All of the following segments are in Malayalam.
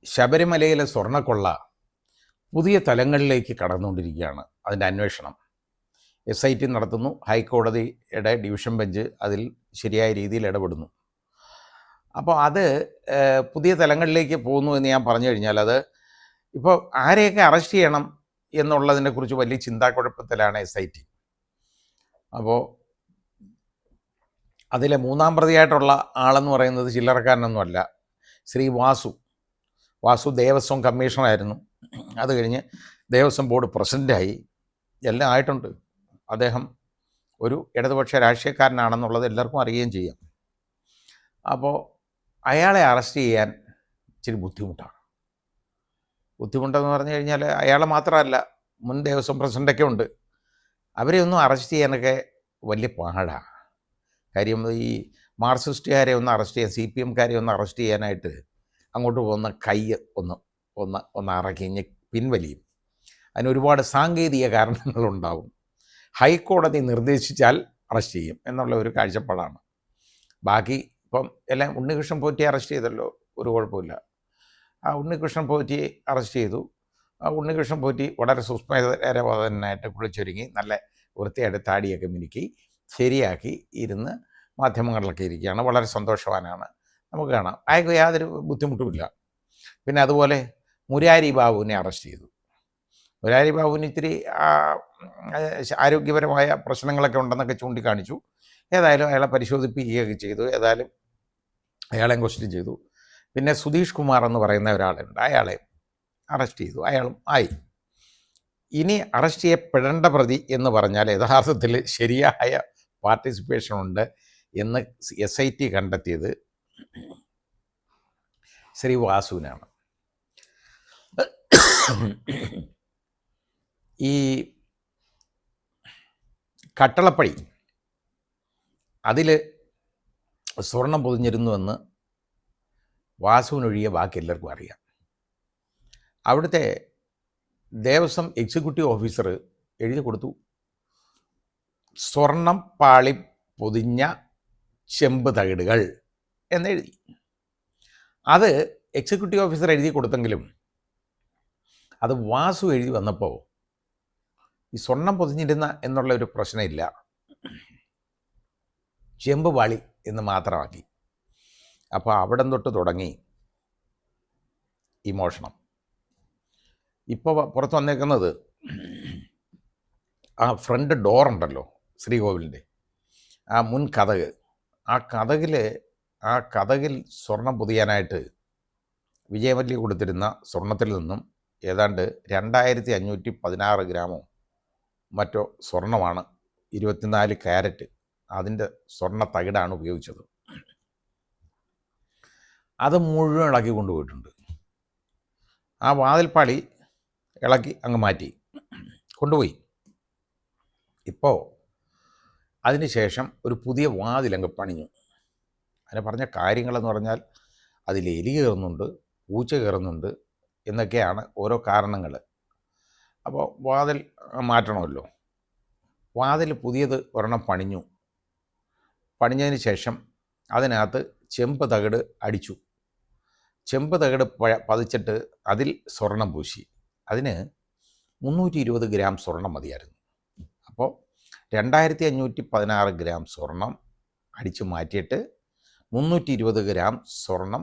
ശബരിമലയിലെ സ്വർണ്ണക്കൊള്ള പുതിയ തലങ്ങളിലേക്ക് കടന്നുകൊണ്ടിരിക്കുകയാണ്. അതിൻ്റെ അന്വേഷണം SIT നടത്തുന്നു. ഹൈക്കോടതിയുടെ ഡിവിഷൻ ബെഞ്ച് അതിൽ ശരിയായ രീതിയിൽ ഇടപെടുന്നു. അപ്പോൾ അത് പുതിയ തലങ്ങളിലേക്ക് പോകുന്നു എന്ന് ഞാൻ പറഞ്ഞു കഴിഞ്ഞാൽ, അത് ഇപ്പോൾ ആരെയൊക്കെ അറസ്റ്റ് ചെയ്യണം എന്നുള്ളതിനെക്കുറിച്ച് വലിയ ചിന്താക്കുഴപ്പത്തിലാണ് SIT. അപ്പോൾ അതിലെ മൂന്നാം പ്രതിയായിട്ടുള്ള ആളെന്ന് പറയുന്നത് ചില്ലറക്കാരനൊന്നുമല്ല, ശ്രീ വാസു ദേവസ്വം കമ്മീഷണറായിരുന്നു. അത് കഴിഞ്ഞ് ദേവസ്വം ബോർഡ് പ്രസിഡൻ്റായി, എല്ലാം ആയിട്ടുണ്ട്. അദ്ദേഹം ഒരു ഇടതുപക്ഷ രാഷ്ട്രീയക്കാരനാണെന്നുള്ളത് എല്ലാവർക്കും അറിയുകയും ചെയ്യാം. അപ്പോൾ അയാളെ അറസ്റ്റ് ചെയ്യാൻ ഇച്ചിരി ബുദ്ധിമുട്ടെന്ന് പറഞ്ഞു കഴിഞ്ഞാൽ, അയാളെ മാത്രമല്ല, മുൻ ദേവസ്വം പ്രസിഡൻ്റൊക്കെ ഉണ്ട്. അവരെ ഒന്നും അറസ്റ്റ് ചെയ്യാനൊക്കെ വലിയ പാടാണ്. കാര്യം ഈ മാർക്സിസ്റ്റുകാരെ ഒന്ന് അറസ്റ്റ് ചെയ്യാൻ, CPMകാരെ ഒന്ന് അറസ്റ്റ് ചെയ്യാനായിട്ട് അങ്ങോട്ട് പോകുന്ന കൈ ഒന്ന് അറക്കിഞ്ഞ് പിൻവലിയും. അതിനൊരുപാട് സാങ്കേതിക കാരണങ്ങളുണ്ടാവും. ഹൈക്കോടതി നിർദ്ദേശിച്ചാൽ അറസ്റ്റ് ചെയ്യും എന്നുള്ള ഒരു കാഴ്ചപ്പാടാണ്. ബാക്കി ഇപ്പം എല്ലാം ഉണ്ണികൃഷ്ണൻ പോറ്റിയെ അറസ്റ്റ് ചെയ്തല്ലോ, ഒരു കുഴപ്പമില്ല. ആ ഉണ്ണികൃഷ്ണൻ പോറ്റിയെ അറസ്റ്റ് ചെയ്തു. ആ ഉണ്ണികൃഷ്ണൻ പോറ്റി വളരെ സുസ്മേരവതനായിട്ട് കുളിച്ചൊരുങ്ങി നല്ല വൃത്തിയായിട്ട് താടിയൊക്കെ മിനുക്കി ശരിയാക്കി ഇരുന്ന് മാധ്യമങ്ങളിലൊക്കെ ഇരിക്കുകയാണ്. വളരെ സന്തോഷവാനാണ്, നമുക്ക് കാണാം. അയാൾക്ക് യാതൊരു ബുദ്ധിമുട്ടുമില്ല. പിന്നെ അതുപോലെ മുരാരി ബാബുവിനെ അറസ്റ്റ് ചെയ്തു. മുരാരി ബാബുവിന് ഇത്തിരി ആരോഗ്യപരമായ പ്രശ്നങ്ങളൊക്കെ ഉണ്ടെന്നൊക്കെ ചൂണ്ടിക്കാണിച്ചു. ഏതായാലും അയാളെ പരിശോധിപ്പിക്കുകയൊക്കെ ചെയ്തു. ഏതായാലും അയാളെ ക്വസ്റ്റ്യൻ ചെയ്തു. പിന്നെ സുധീഷ് കുമാർ എന്ന് പറയുന്ന ഒരാളുണ്ട്, അയാളെ അറസ്റ്റ് ചെയ്തു. അയാളും ആയി. ഇനി അറസ്റ്റ് ചെയ്യപ്പെടേണ്ട പ്രതി എന്ന് പറഞ്ഞാൽ യഥാർത്ഥത്തിൽ ശരിയായ പാർട്ടിസിപ്പേഷൻ ഉണ്ട് എന്ന് SIT കണ്ടെത്തിയത് ശ്രീ വാസുവിനാണ്. ഈ കട്ടളപ്പടി അതിൽ സ്വർണം പൊതിഞ്ഞിരുന്നുവെന്ന് വാസുവിനൊഴികെ ബാക്കി എല്ലാവർക്കും അറിയാം. അവിടുത്തെ ദേവസ്വം എക്സിക്യൂട്ടീവ് ഓഫീസർ എഴുതി കൊടുത്തു, സ്വർണം പാളി പൊതിഞ്ഞ ചെമ്പ് തകിടുകൾ എന്നെഴുതി. അത് എക്സിക്യൂട്ടീവ് ഓഫീസർ എഴുതി കൊടുത്തെങ്കിലും അത് വാസു എഴുതി വന്നപ്പോൾ ഈ സ്വർണം പൊതിഞ്ഞിരുന്ന എന്നുള്ള ഒരു പ്രശ്നമില്ല, ചെമ്പ് പാളി എന്ന് മാത്രമാക്കി. അപ്പോൾ അവിടെ തൊട്ട് തുടങ്ങി ഈ മോഷണം. ഇപ്പോൾ പുറത്ത് വന്നേക്കുന്നത് ആ ഫ്രണ്ട് ഡോറുണ്ടല്ലോ ശ്രീകോവിലിൻ്റെ, ആ മുൻ കതക്, ആ കതകിൽ സ്വർണം പൊതിയാനായിട്ട് വിജയമല്ലി കൊടുത്തിരുന്ന സ്വർണത്തിൽ നിന്നും ഏതാണ്ട് 2516 ഗ്രാമോ മറ്റോ സ്വർണമാണ്, 24 കാരറ്റ് അതിൻ്റെ സ്വർണ്ണ തകിടാണ് ഉപയോഗിച്ചത്. അത് മുഴുവൻ ഇളക്കി കൊണ്ടുപോയിട്ടുണ്ട്. ആ വാതിൽപ്പാളി ഇളക്കി അങ്ങ് മാറ്റി കൊണ്ടുപോയി. ഇപ്പോൾ അതിന് ശേഷം ഒരു പുതിയ വാതിലങ്ങ് പണിഞ്ഞു. അതിന് പറഞ്ഞ കാര്യങ്ങളെന്ന് പറഞ്ഞാൽ അതിൽ എലി കയറുന്നുണ്ട്, പൂച്ച കയറുന്നുണ്ട് എന്നൊക്കെയാണ് ഓരോ കാരണങ്ങൾ. അപ്പോൾ വാതിൽ മാറ്റണമല്ലോ. വാതിൽ പുതിയത് ഒരെണ്ണം പണിഞ്ഞതിന് ശേഷം അതിനകത്ത് ചെമ്പ് തകിട് അടിച്ചു. ചെമ്പ് തകിട് പതിച്ചിട്ട് അതിൽ സ്വർണം പൂശി. അതിന് 320 ഗ്രാം സ്വർണം മതിയായിരുന്നു. അപ്പോൾ 2516 ഗ്രാം സ്വർണം അടിച്ചു മാറ്റിയിട്ട് 320 ഗ്രാം സ്വർണം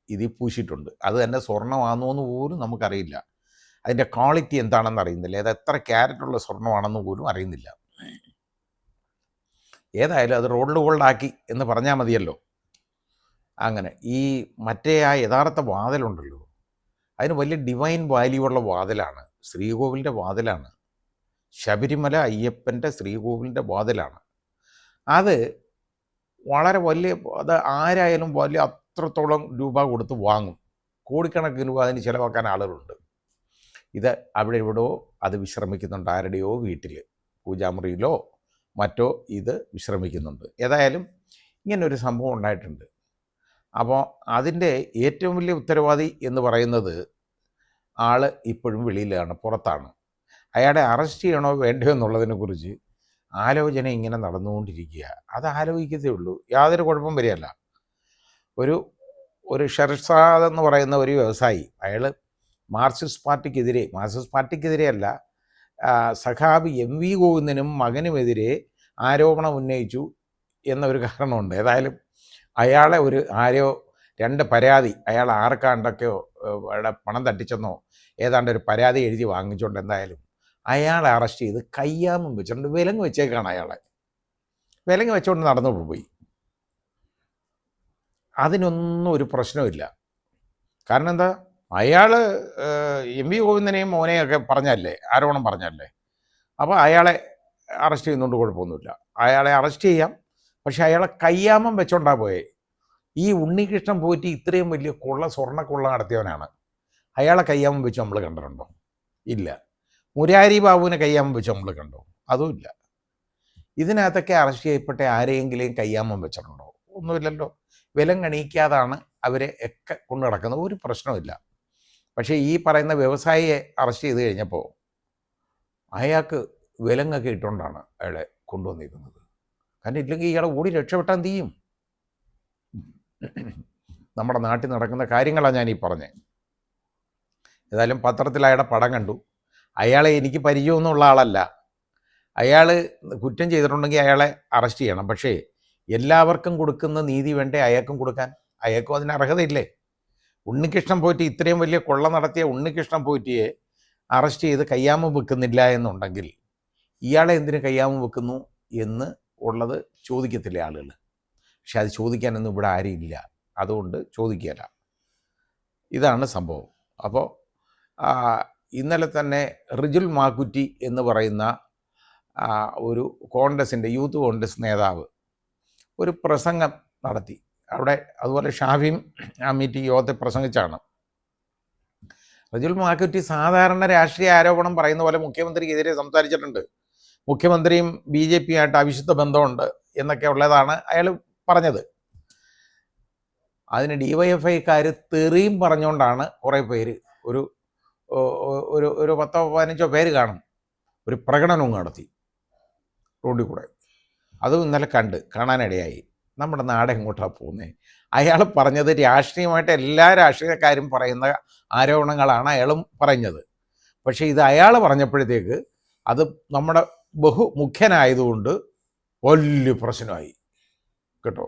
ഇതിൽ പൂശിയിട്ടുണ്ട്. അത് തന്നെ സ്വർണ്ണമാണോ എന്ന് പോലും നമുക്കറിയില്ല. അതിൻ്റെ ക്വാളിറ്റി എന്താണെന്ന് അറിയുന്നില്ല. അത് എത്ര ക്യാരറ്റുള്ള സ്വർണ്ണമാണെന്ന് പോലും അറിയുന്നില്ല. ഏതായാലും അത് റോൾഡ് ഗോൾഡാക്കി എന്ന് പറഞ്ഞാൽ മതിയല്ലോ. അങ്ങനെ ഈ മറ്റേ ആ യഥാർത്ഥ വാതിലുണ്ടല്ലോ, അതിന് വലിയ ഡിവൈൻ വാല്യൂ ഉള്ള വാതിലാണ്. ശ്രീകോവിലിൻ്റെ വാതിലാണ്. ശബരിമല അയ്യപ്പൻ്റെ ശ്രീകോവിലിൻ്റെ വാതിലാണ്. അത് വളരെ വലിയ, അത് ആരായാലും വലിയ അത്രത്തോളം രൂപ കൊടുത്ത് വാങ്ങും. കോടിക്കണക്കിന് രൂപ അതിന് ചിലവാക്കാൻ ആളുകളുണ്ട്. ഇത് അവിടെ എവിടെയോ അത് വിശ്രമിക്കുന്നുണ്ട്, ആരുടെയോ വീട്ടിൽ പൂജാമുറിയിലോ മറ്റോ ഇത് വിശ്രമിക്കുന്നുണ്ട്. ഏതായാലും ഇങ്ങനൊരു സംഭവം ഉണ്ടായിട്ടുണ്ട്. അപ്പോൾ അതിൻ്റെ ഏറ്റവും വലിയ ഉത്തരവാദി എന്ന് പറയുന്നത് ആൾ ഇപ്പോഴും വെളിയിലാണ്, പുറത്താണ്. അയാളെ അറസ്റ്റ് ചെയ്യണോ വേണ്ടയോ എന്നുള്ളതിനെക്കുറിച്ച് ആലോചന ഇങ്ങനെ നടന്നുകൊണ്ടിരിക്കുക. അത് ആലോചിക്കത്തേ ഉള്ളൂ, യാതൊരു കുഴപ്പം വരികയല്ല. ഒരു ഷെർസാദ് എന്ന് പറയുന്ന ഒരു വ്യവസായി, അയാൾ മാർക്സിസ്റ്റ് പാർട്ടിക്കെതിരെ അല്ല, സഖാബ് എം വി ഗോവിന്ദനും മകനുമെതിരെ ആരോപണം ഉന്നയിച്ചു എന്നൊരു കാരണമുണ്ട്. ഏതായാലും അയാളെ ആരോ 2 പരാതി, അയാൾ ആർക്കാണ്ടൊക്കെയോ പണം തട്ടിച്ചെന്നോ ഏതാണ്ട് ഒരു പരാതി എഴുതി വാങ്ങിച്ചുകൊണ്ട് എന്തായാലും അയാളെ അറസ്റ്റ് ചെയ്ത് കയ്യാമം വെച്ചിട്ടുണ്ട്. വിലങ്ങ് വെച്ചേക്കാണ് അയാളെ. വിലങ്ങ് വെച്ചുകൊണ്ട് നടന്നു പോയി. അതിനൊന്നും ഒരു പ്രശ്നമില്ല. കാരണം എന്താ, അയാൾ എം വി ഗോവിന്ദനെയും മോനെയൊക്കെ പറഞ്ഞല്ലേ, ആരോപണം പറഞ്ഞല്ലേ. അപ്പോൾ അയാളെ അറസ്റ്റ് ചെയ്യുന്നതുകൊണ്ട് കുഴപ്പമൊന്നുമില്ല. അയാളെ അറസ്റ്റ് ചെയ്യാം. പക്ഷെ അയാളെ കയ്യാമം വെച്ചോണ്ടാ പോയേ. ഈ ഉണ്ണികൃഷ്ണൻ പോയിട്ട് ഇത്രയും വലിയ സ്വർണ്ണക്കൊള്ള നടത്തിയവനാണ്. അയാളെ കയ്യാമം വെച്ച് നമ്മൾ കണ്ടിട്ടുണ്ടോ? ഇല്ല. മുരാരി ബാബുവിനെ കയ്യാമം വെച്ച് നമ്മൾ കണ്ടോ? അതുമില്ല. ഇതിനകത്തൊക്കെ അറസ്റ്റ് ചെയ്യപ്പെട്ട ആരെയെങ്കിലും കയ്യാമം വെച്ചിട്ടുണ്ടോ? ഒന്നുമില്ലല്ലോ. വിലങ്ങണിയിക്കാതാണ് അവരെ ഒക്കെ കൊണ്ടു നടക്കുന്നത്. ഒരു പ്രശ്നമില്ല. പക്ഷേ ഈ പറയുന്ന വ്യവസായിയെ അറസ്റ്റ് ചെയ്ത് കഴിഞ്ഞപ്പോൾ അയാൾക്ക് വിലങ്ങൊക്കെ ഇട്ടുകൊണ്ടാണ് അയാളെ കൊണ്ടുവന്നിരിക്കുന്നത്. കാരണം ഇല്ലെങ്കിൽ ഇയാളെ ഓടി രക്ഷപ്പെട്ടാൻ തീയും. നമ്മുടെ നാട്ടിൽ നടക്കുന്ന കാര്യങ്ങളാണ് ഞാൻ ഈ പറഞ്ഞത്. ഏതായാലും പത്രത്തിൽ അയാളുടെ പടം കണ്ടു. അയാളെ എനിക്ക് പരിചയമൊന്നുമുള്ള ആളല്ല. അയാൾ കുറ്റം ചെയ്തിട്ടുണ്ടെങ്കിൽ അയാളെ അറസ്റ്റ് ചെയ്യണം. പക്ഷേ എല്ലാവർക്കും കൊടുക്കുന്ന നീതി വേണ്ടേ അയാൾക്കും കൊടുക്കാൻ? അയാൾക്കും അതിന് അർഹതയില്ലേ? ഉണ്ണികൃഷ്ണൻ പോറ്റി, ഇത്രയും വലിയ കൊള്ള നടത്തിയ ഉണ്ണികൃഷ്ണൻ പോറ്റിയെ അറസ്റ്റ് ചെയ്ത് കയ്യാമം വെക്കുന്നില്ല എന്നുണ്ടെങ്കിൽ ഇയാളെ എന്തിനു കയ്യാമം വെക്കുന്നു എന്ന് ഉള്ളത് ചോദിക്കത്തില്ലേ ആളുകൾ? പക്ഷെ അത് ചോദിക്കാനൊന്നും ഇവിടെ ആരും ഇല്ല. അതുകൊണ്ട് ചോദിക്കുകയില്ല. ഇതാണ് സംഭവം. അപ്പോൾ ഇന്നലെ തന്നെ റിജുൽ മാക്കുറ്റി എന്ന് പറയുന്ന ഒരു കോൺഗ്രസിൻ്റെ യൂത്ത് കോൺഗ്രസ് നേതാവ് ഒരു പ്രസംഗം നടത്തി. അവിടെ അതുപോലെ ഷാഫിയും ആ മീറ്റിംഗ് യോഗത്തിൽ പ്രസംഗിച്ചാണ്. റിജുൽ മാക്കുറ്റി സാധാരണ രാഷ്ട്രീയ ആരോപണം പറയുന്ന പോലെ മുഖ്യമന്ത്രിക്കെതിരെ സംസാരിച്ചിട്ടുണ്ട്. മുഖ്യമന്ത്രിയും BJP-യുമായിട്ട് അവിശുദ്ധ ബന്ധമുണ്ട് എന്നൊക്കെ ഉള്ളതാണ് അയാൾ പറഞ്ഞത്. അതിന് DYFIക്കാർ തെറിയും പറഞ്ഞുകൊണ്ടാണ് കുറേ പേര്, ഒരു 10-15 പേര് കാണും, ഒരു പ്രകടനവും നടത്തി റോഡിൽ കൂടെ. അതും ഇന്നലെ കാണാനിടയായി. നമ്മുടെ നാട് എങ്ങോട്ടാണ് പോകുന്നത്? അയാൾ പറഞ്ഞത് രാഷ്ട്രീയമായിട്ട് എല്ലാ രാഷ്ട്രീയക്കാരും പറയുന്ന ആരോപണങ്ങളാണ് അയാളും പറഞ്ഞത്. പക്ഷേ ഇത് അയാൾ പറഞ്ഞപ്പോഴത്തേക്ക് അത് നമ്മുടെ ബഹുമുഖ്യനായതുകൊണ്ട് വലിയ പ്രശ്നമായി കേട്ടോ.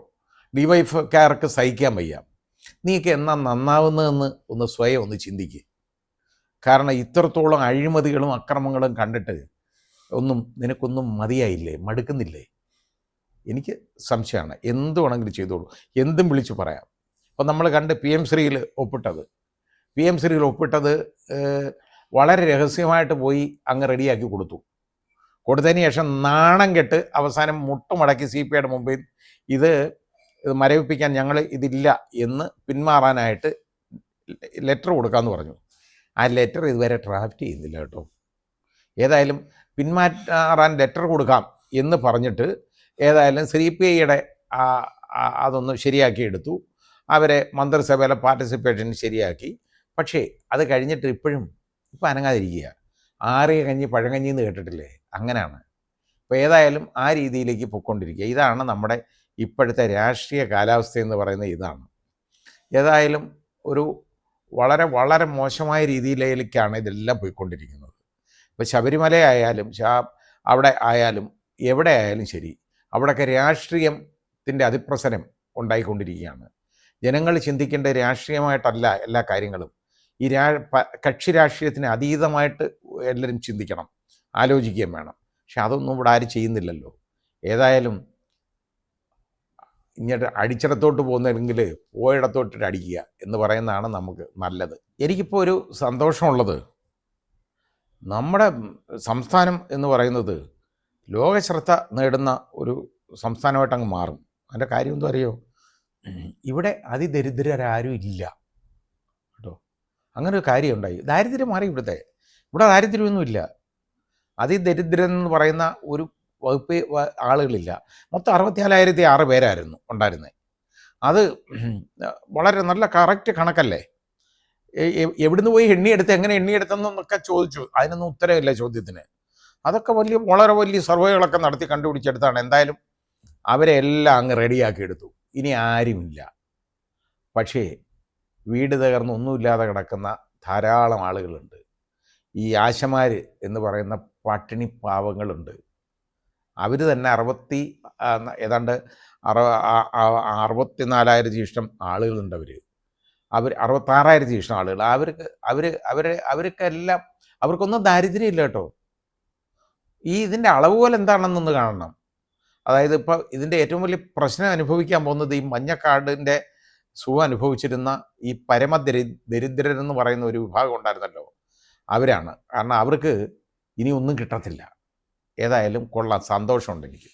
DYFIക്കാർക്ക് സഹിക്കാൻ വയ്യ. നീക്ക് എന്നാ നന്നാവുന്നതെന്ന് ഒന്ന് സ്വയം ഒന്ന് ചിന്തിക്കുക. കാരണം ഇത്രത്തോളം അഴിമതികളും അക്രമങ്ങളും കണ്ടിട്ട് നിനക്കൊന്നും മതിയായില്ലേ? മടുക്കുന്നില്ലേ? എനിക്ക് സംശയമാണ്. എന്ത് വേണമെങ്കിലും ചെയ്തോളൂ, എന്തും വിളിച്ചു പറയാം. അപ്പം നമ്മൾ കണ്ട് PM ശ്രീയിൽ ഒപ്പിട്ടത് വളരെ രഹസ്യമായിട്ട് പോയി അങ്ങ് റെഡിയാക്കി കൊടുത്തതിന് ശേഷം നാണം കെട്ട് അവസാനം മുട്ടുമടക്കി CPIയുടെ മുമ്പിൽ ഇത് മരവിപ്പിക്കാൻ ഞങ്ങൾ ഇതില്ല എന്ന് പിന്മാറാനായിട്ട് ലെറ്റർ കൊടുക്കാമെന്ന് പറഞ്ഞു. ആ ലെറ്റർ ഇതുവരെ ഡ്രാഫ്റ്റ് ചെയ്യുന്നില്ല കേട്ടോ. ഏതായാലും പിന്മാറാൻ ലെറ്റർ കൊടുക്കാം എന്ന് പറഞ്ഞിട്ട് ഏതായാലും CPIയുടെ അതൊന്ന് ശരിയാക്കി എടുത്തു. അവരെ മന്ത്രിസഭയിലെ പാർട്ടിസിപ്പേഷൻ ശരിയാക്കി. പക്ഷേ അത് കഴിഞ്ഞിട്ട് ഇപ്പം അനങ്ങാതിരിക്കുക. ആറിയ കഞ്ഞി പഴങ്കഞ്ഞി എന്ന് കേട്ടിട്ടില്ലേ? അങ്ങനെയാണ്. അപ്പോൾ ഏതായാലും ആ രീതിയിലേക്ക് പൊയ്ക്കൊണ്ടിരിക്കുക. ഇതാണ് നമ്മുടെ ഇപ്പോഴത്തെ രാഷ്ട്രീയ കാലാവസ്ഥ എന്ന് പറയുന്നത്. ഇതാണ് ഏതായാലും ഒരു വളരെ വളരെ മോശമായ രീതിയിലേക്കാണ് ഇതെല്ലാം പോയിക്കൊണ്ടിരിക്കുന്നത്. ഇപ്പോൾ ശബരിമല ആയാലും അവിടെ ആയാലും എവിടെ ആയാലും ശരി, അവിടെയൊക്കെ രാഷ്ട്രീയത്തിൻ്റെ അതിപ്രസരം ഉണ്ടായിക്കൊണ്ടിരിക്കുകയാണ്. ജനങ്ങൾ ചിന്തിക്കേണ്ട രാഷ്ട്രീയമായിട്ടല്ല എല്ലാ കാര്യങ്ങളും. ഈ കക്ഷി രാഷ്ട്രീയത്തിന് അതീതമായിട്ട് എല്ലാവരും ചിന്തിക്കണം, ആലോചിക്കുകയും വേണം. പക്ഷെ അതൊന്നും ഇവിടെ ആരും ചെയ്യുന്നില്ലല്ലോ. ഏതായാലും ഇങ്ങോട്ട് അടിച്ചിടത്തോട്ട് പോകുന്നെങ്കിൽ പോയിടത്തോട്ടിട്ട് അടിക്കുക എന്ന് പറയുന്നതാണ് നമുക്ക് നല്ലത്. എനിക്കിപ്പോൾ ഒരു സന്തോഷമുള്ളത്, നമ്മുടെ സംസ്ഥാനം എന്ന് പറയുന്നത് ലോകശ്രദ്ധ നേടുന്ന ഒരു സംസ്ഥാനമായിട്ട് അങ്ങ് മാറും. അതിൻ്റെ കാര്യം എന്തോ അറിയോ? ഇവിടെ അതിദരിദ്രരാരും ഇല്ല കേട്ടോ. അങ്ങനെ ഒരു കാര്യം ഉണ്ടായി. ദാരിദ്ര്യം മാറി ഇവിടെ ദാരിദ്ര്യമൊന്നുമില്ല. അതിദരിദ്രൻ എന്ന് പറയുന്ന ഒരു വകുപ്പ് ആളുകളില്ല. മൊത്തം 64,006 പേരായിരുന്നു ഉണ്ടായിരുന്നത്. അത് വളരെ നല്ല കറക്റ്റ് കണക്കല്ലേ? എവിടുന്ന് പോയി എങ്ങനെ എണ്ണിയെടുത്തെന്നൊക്കെ ചോദിച്ചു. അതിനൊന്നും ഉത്തരവില്ല ചോദ്യത്തിന്. അതൊക്കെ വളരെ വലിയ സർവേകളൊക്കെ നടത്തി കണ്ടുപിടിച്ചെടുത്താണ്. എന്തായാലും അവരെ എല്ലാം അങ്ങ് റെഡിയാക്കി എടുത്തു. ഇനി ആരുമില്ല. പക്ഷേ വീട് തകർന്ന് ഒന്നുമില്ലാതെ കിടക്കുന്ന ധാരാളം ആളുകളുണ്ട്. ഈ ആശമാർ എന്ന് പറയുന്ന പട്ടിണി പാവങ്ങളുണ്ട്. അവർ തന്നെ ഏതാണ്ട് 64,000 ഇഷ്ടം ആളുകളുണ്ട്. അവർ 66,000 ഇഷ്ടം ആളുകൾ. അവർക്കെല്ലാം അവർക്കൊന്നും ദാരിദ്ര്യമില്ല കേട്ടോ. ഇതിൻ്റെ അളവുകോൽ എന്താണെന്നൊന്ന് കാണണം. അതായത് ഇപ്പോൾ ഇതിൻ്റെ ഏറ്റവും വലിയ പ്രശ്നം അനുഭവിക്കാൻ പോകുന്നത് ഈ മഞ്ഞക്കാടിൻ്റെ സുഖം അനുഭവിച്ചിരുന്ന ഈ ദരിദ്രരെന്ന് പറയുന്ന ഒരു വിഭാഗം ഉണ്ടായിരുന്നല്ലോ, അവരാണ്. കാരണം അവർക്ക് ഇനി ഒന്നും കിട്ടത്തില്ല. ഏതായാലും കൊള്ളാം, സന്തോഷമുണ്ട് എനിക്ക്.